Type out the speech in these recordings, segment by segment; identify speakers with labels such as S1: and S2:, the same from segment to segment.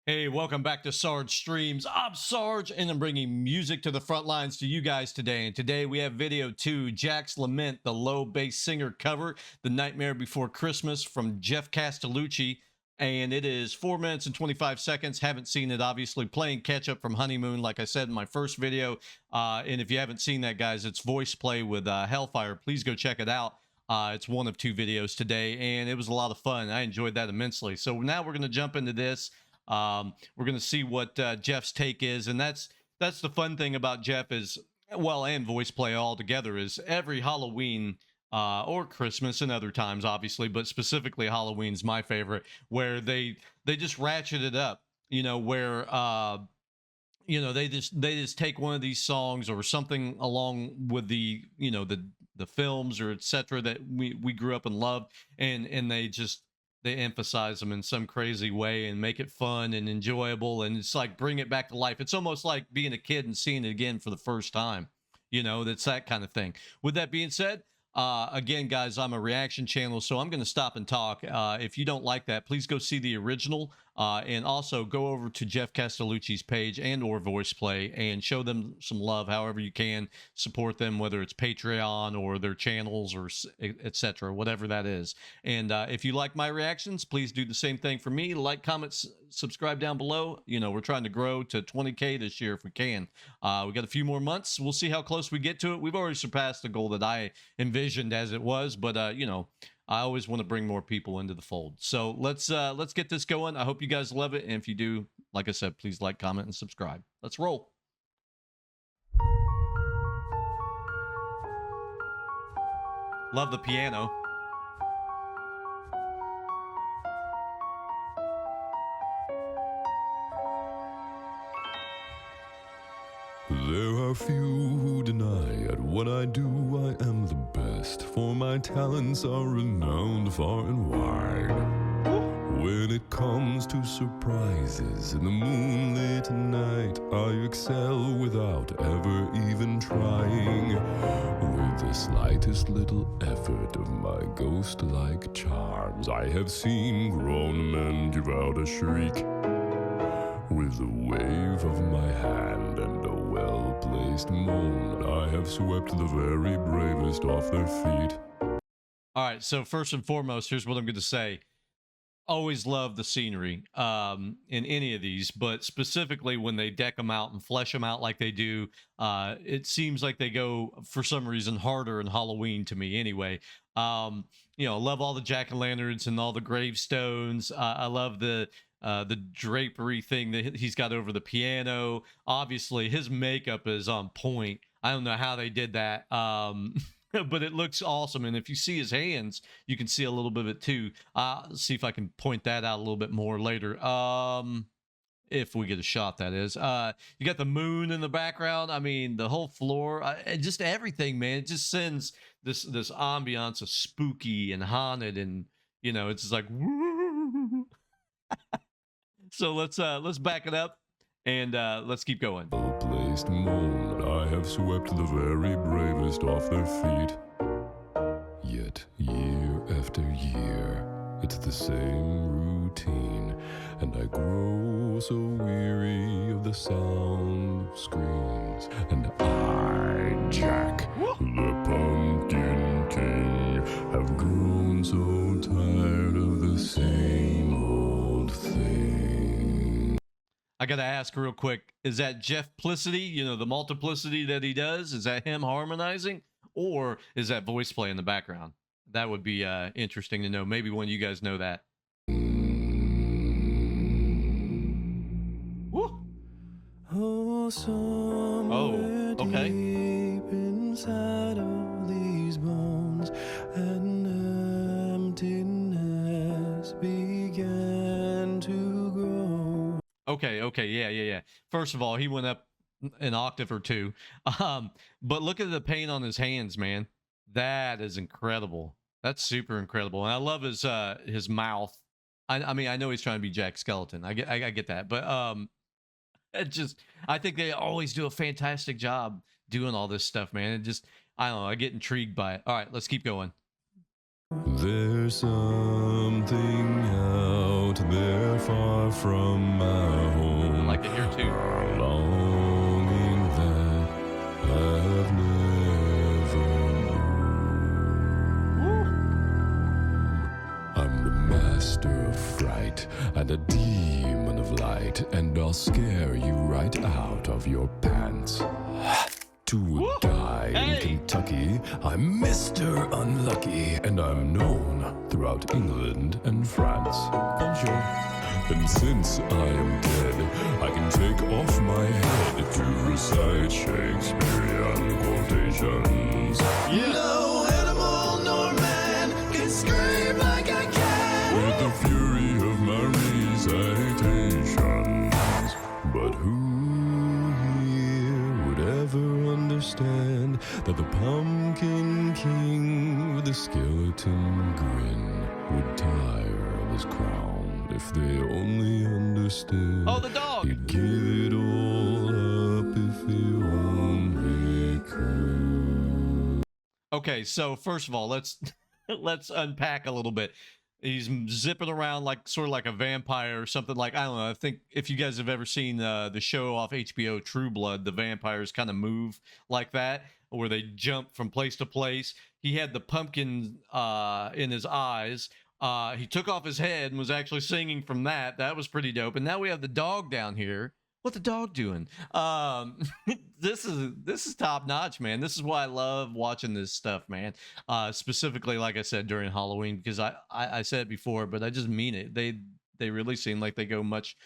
S1: Hey, welcome back to Sarge Streams. I'm Sarge, and I'm bringing music to the front lines to you guys today. And today we have video 2, Jack's Lament, the low bass singer cover, The Nightmare Before Christmas from Geoff Castellucci. And it is 4 minutes and 25 seconds. Haven't seen it, obviously. Playing catch up from Honeymoon, like I said in my first video. And if you haven't seen that, guys, it's voice play with Hellfire. Please go check it out. It's one of 2 videos today, and it was a lot of fun. I enjoyed that immensely. So now we're going to jump into this. We're going to see what Geoff's take is, and that's the fun thing about Geoff is, well, and voice play all together, is every Halloween or Christmas and other times, obviously, but specifically Halloween's my favorite, where they just ratchet it up, where they just take one of these songs or something along with the films or etc. that we grew up and loved, and they emphasize them in some crazy way and make it fun and enjoyable, and it's like bring it back to life. It's almost like being a kid and seeing it again for the first time. That's that kind of thing. With that being said, again, guys, I'm a reaction channel, so I'm going to stop and talk. If you don't like that, please go see the original, and also go over to Geoff Castellucci's page and or voice play and show them some love however you can. Support them, whether it's Patreon or their channels or etc., whatever that is. And if you like my reactions, please do the same thing for me. Like, comment, subscribe down below. We're trying to grow to 20K this year if we can. We got a few more months. We'll see how close we get to it. We've already surpassed the goal that I envisioned as it was, but I always want to bring more people into the fold. So let's get this going. I hope you guys love it, and if you do, like I said, please like, comment, and subscribe. Let's roll. Love the piano.
S2: There are few who deny at what I do I am the best, for my talents are renowned far and wide. When it comes to surprises in the moonlit night, I excel without ever even trying. With the slightest little effort of my ghost-like charms, I have seen grown men give out a shriek. With a wave of my hand and a well-placed moan, I have swept the very bravest off their feet.
S1: All right, so first and foremost, here's what I'm going to say. Always love the scenery in any of these, but specifically when they deck them out and flesh them out like they do, it seems like they go, for some reason, harder in Halloween to me anyway. Love all the jack-o'-lanterns and all the gravestones. I love the drapery thing that he's got over the piano. Obviously his makeup is on point. I don't know how they did that, but it looks awesome. And if you see his hands, you can see a little bit of it too. See if I can point that out a little bit more later, if we get a shot, that is. You got the moon in the background. I mean, the whole floor, just everything, man. It just sends this ambiance of spooky and haunted, and it's just like so let's back it up and let's keep going.
S2: Well-placed moan, I have swept the very bravest off their feet. Yet year after year, it's the same routine, and I grow so weary of the sound of screams. And I, Jack, the Pumpkin King, have grown so tired of the same old thing.
S1: I gotta ask real quick, is that Geoff Plicity, the multiplicity that he does, is that him harmonizing, or is that voice play in the background? That would be interesting to know. Maybe one of you guys know that. Woo. Oh, okay.
S3: Deep inside of these bones, an emptiness began to grow.
S1: Okay, yeah. First of all, he went up an octave or two. But look at the paint on his hands, man. That is incredible. That's super incredible. And I love his mouth. I mean, I know he's trying to be Jack Skeleton. I get that, but I think they always do a fantastic job doing all this stuff, man. I don't know, I get intrigued by it. All right, let's keep going.
S2: There's something out there far from my home.
S1: I like it here too.
S2: A longing that I've never known. I'm the master of fright and a demon of light, and I'll scare you right out of your pants. To die in Kentucky, I'm Mr. Unlucky, and I'm known throughout England and France. Bonjour. And since I am dead, I can take off my head to recite Shakespearean quotations.
S1: Yeah.
S3: No animal nor man can scream like I can.
S2: With the fury of my recitations. But who here would ever understand that the Pumpkin King with a skeleton grin would tire of his crown if they only understood?
S1: Oh, the dog.
S2: He'd give it all up if he only could.
S1: Okay, so first of all, let's let's unpack a little bit. He's zipping around like sort of like a vampire or something. Like, I don't know. I think if you guys have ever seen the show off HBO True Blood, the vampires kind of move like that, where they jump from place to place. He had the pumpkin in his eyes. He took off his head and was actually singing from that. That was pretty dope. And now we have the dog down here. What the dog doing? This is top notch, man. This is why I love watching this stuff, man. Specifically, like I said, during Halloween, because I said it before, but I just mean it. They really seem like they go much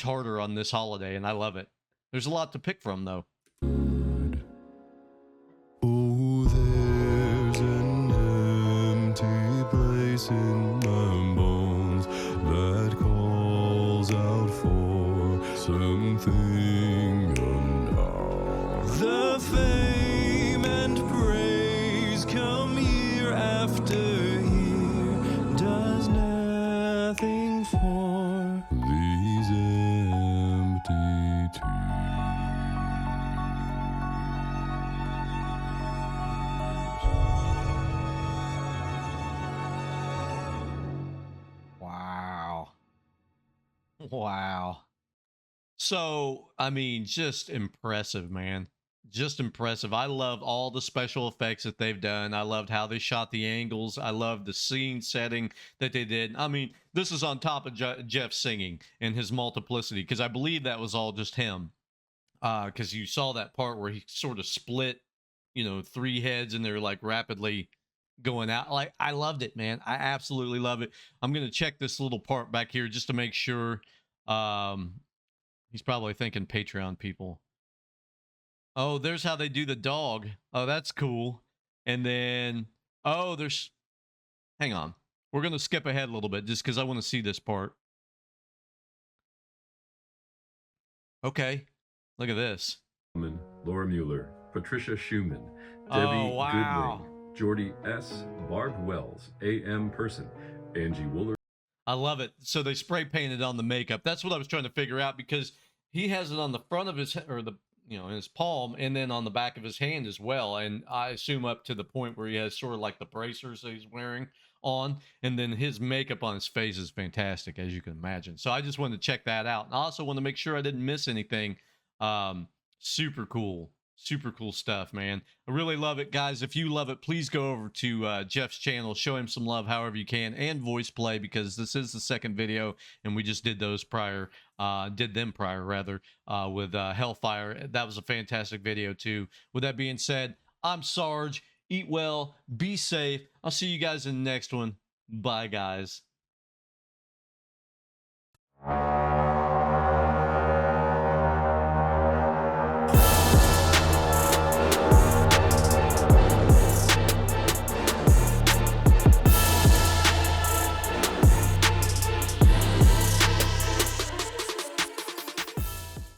S1: harder on this holiday, and I love it. There's a lot to pick from, though.
S2: Oh, there's an empty place in my bones that calls out for something unknown.
S3: The fame and praise come year after year, does nothing for
S2: These empty tears.
S1: Wow. Wow. So, I mean, just impressive, man. Just impressive. I loved all the special effects that they've done. I loved how they shot the angles. I loved the scene setting that they did. I mean, this is on top of Geoff singing and his multiplicity, because I believe that was all just him. Because you saw that part where he sort of split, three heads, and they're like rapidly going out. Like, I loved it, man. I absolutely love it. I'm gonna check this little part back here just to make sure. He's probably thinking Patreon people. Oh, there's how they do the dog. Oh, that's cool. And then, oh, hang on. We're going to skip ahead a little bit just because I want to see this part. Okay. Look at this.
S4: Laura Mueller, Patricia Schumann, Debbie
S1: wow.
S4: Goodwin, Jordy S., Barb Wells, A.M. Person, Angie Wooler.
S1: I love it. So they spray painted on the makeup. That's what I was trying to figure out, because he has it on the front of his, or the, in his palm, and then on the back of his hand as well. And I assume up to the point where he has sort of like the bracers that he's wearing on. And then his makeup on his face is fantastic, as you can imagine. So I just wanted to check that out. And I also want to make sure I didn't miss anything. Super cool. Super cool stuff, man. I really love it, guys. If you love it, please go over to Geoff's channel, show him some love however you can, and voice play, because this is the second video, and we just did those prior, with Hellfire. That was a fantastic video too. With that being said, I'm Sarge. Eat well, be safe. I'll see you guys in the next one. Bye, guys.